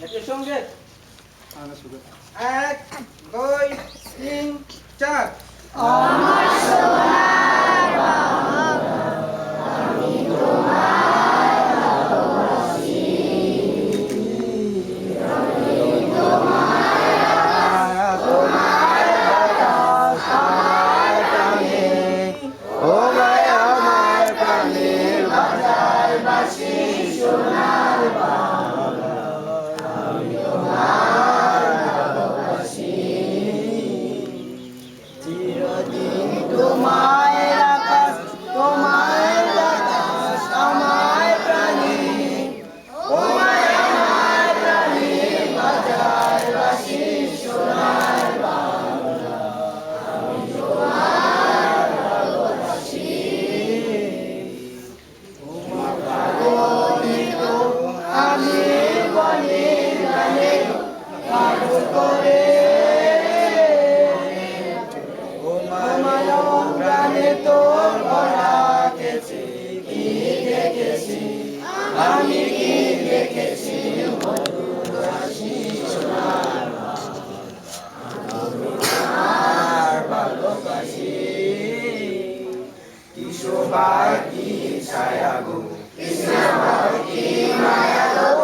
এর সঙ্গে 1 2 3 4 আমার সোনার বাংলা আমি তোমায় ভালোবাসি আমি তোমায় তোমার বাতাস আমার প্রাণে ও গায় আমার প্রাণের বাজায় বাঁশি সোনার বাংলা আমি তোমায় ভালোবাসি চিরদিন তোমায় আকাশ তোমায় বাতাস আমার প্রাণে ও গায় আমার প্রাণের বাজায় বাঁশি সোনার বাংলা আমি তোমায় ভালোবাসি তোমার কারণে তো আমি বনে গানে পাগল করে তোমার গানে তোর গলা গেছে কি দেখেছি আমি কি দেখেছি মধুর হাসি সোনার আমি তোমার ভালোবাসি কি শোভা কি ছায়া গো কি মায়া গো